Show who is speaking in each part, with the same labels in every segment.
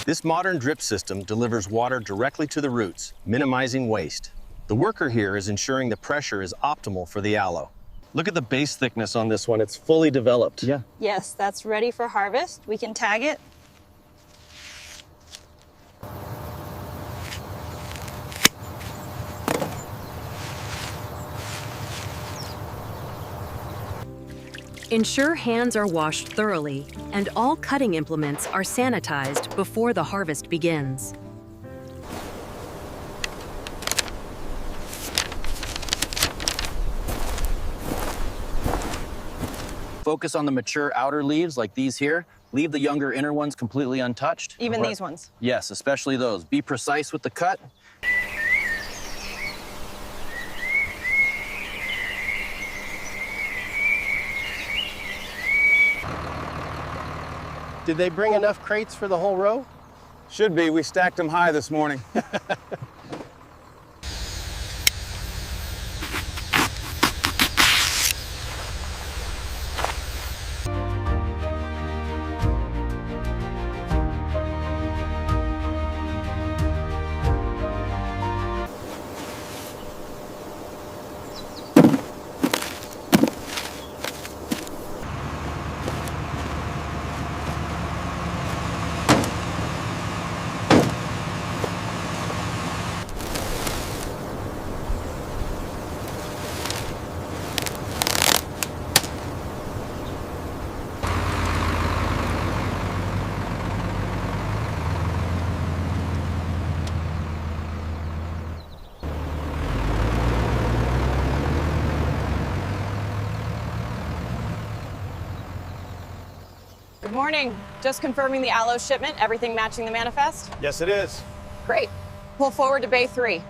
Speaker 1: This modern drip system delivers water directly to the roots, minimizing waste. The worker here is ensuring the pressure is optimal for the aloe. Look at the base thickness on this one. It's fully developed.
Speaker 2: Yeah.
Speaker 3: Yes, that's ready for harvest. We can tag it.
Speaker 4: Ensure hands are washed thoroughly and all cutting implements are sanitized before the harvest begins.
Speaker 2: Focus on the mature outer leaves like these here. Leave the younger inner ones completely untouched.
Speaker 3: Even these ones.
Speaker 2: Yes, especially those. Be precise with the cut.
Speaker 5: Did they bring enough crates for the whole row?
Speaker 6: Should be. We stacked them high this morning.
Speaker 3: Good morning. Just confirming the aloe shipment. Everything matching the manifest?
Speaker 6: Yes, it is.
Speaker 3: Great. Pull forward to bay 3.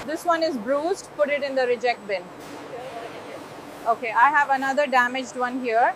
Speaker 3: This one is bruised. Put it in the reject bin. Okay, I have another damaged one here.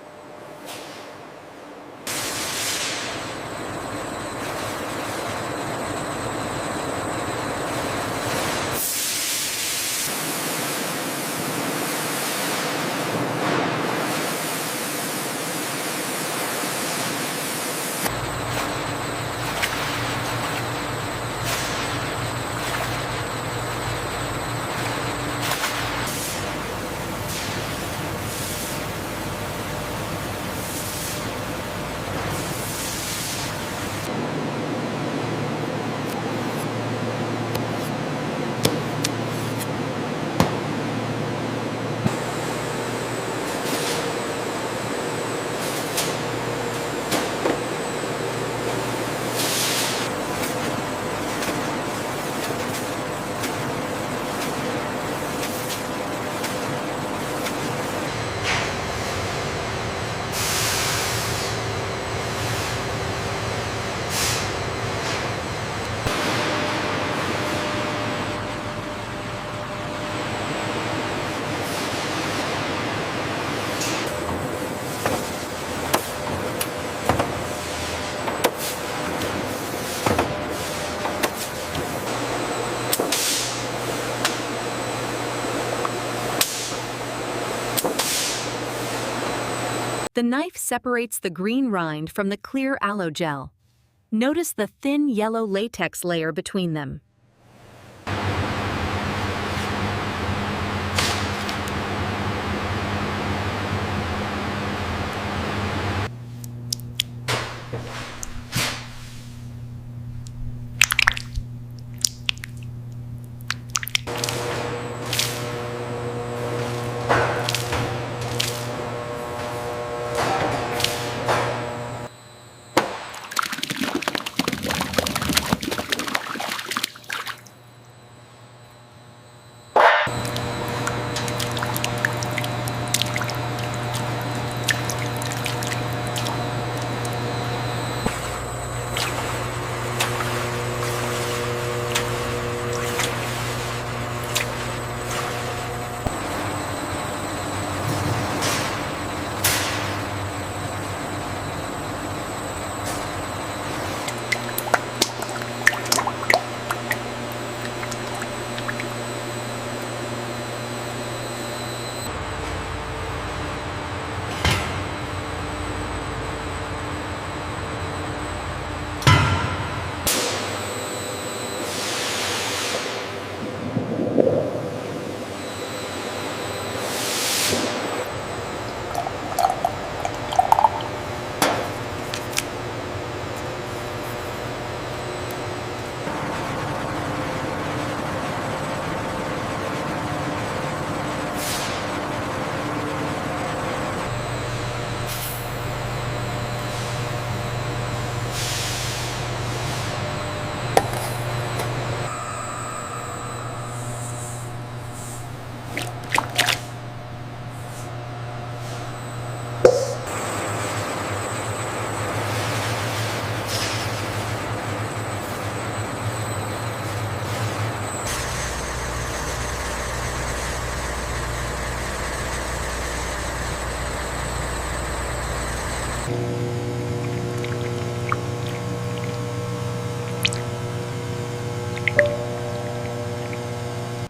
Speaker 4: The knife separates the green rind from the clear aloe gel. Notice the thin yellow latex layer between them.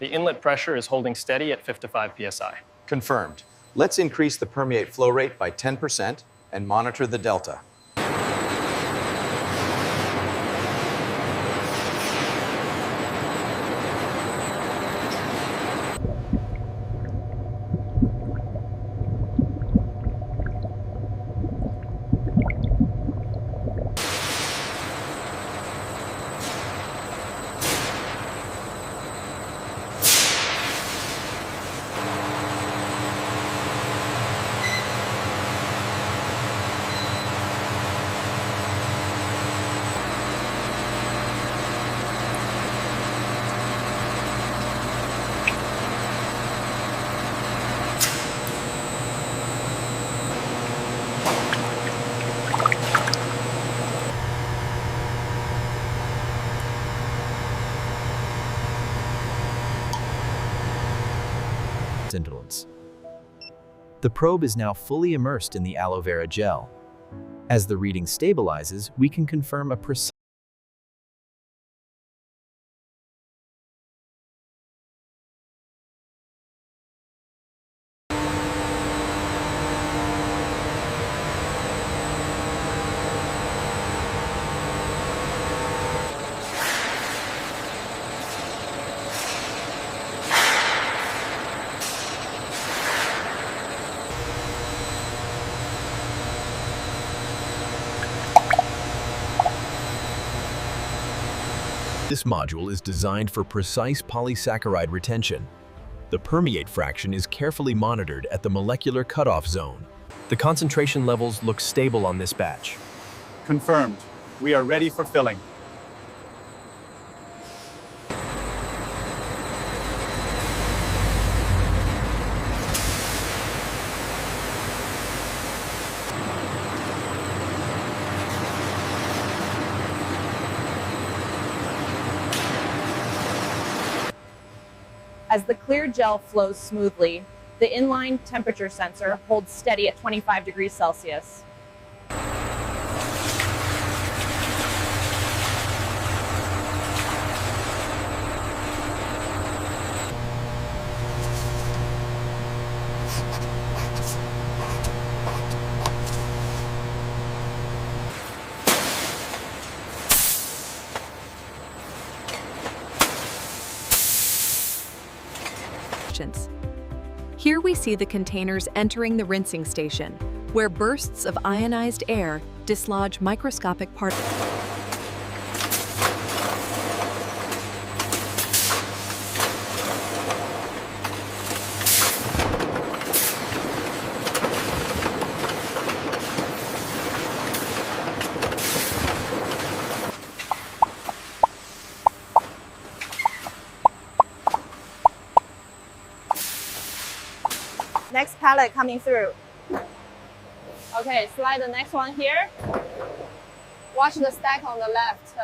Speaker 7: The inlet pressure is holding steady at 55 psi.
Speaker 8: Confirmed. Let's increase the permeate flow rate by 10% and monitor the delta.
Speaker 9: Indolence. The probe is now fully immersed in the aloe vera gel. As the reading stabilizes, we can confirm a precise
Speaker 10: This module is designed for precise polysaccharide retention. The permeate fraction is carefully monitored at the molecular cutoff zone.
Speaker 11: The concentration levels look stable on this batch.
Speaker 6: Confirmed. We are ready for filling.
Speaker 3: As the clear gel flows smoothly, the inline temperature sensor holds steady at 25 degrees Celsius.
Speaker 4: Here we see the containers entering the rinsing station, where bursts of ionized air dislodge microscopic particles.
Speaker 3: Next pallet coming through. Okay, slide the next one here. Watch the stack on the left.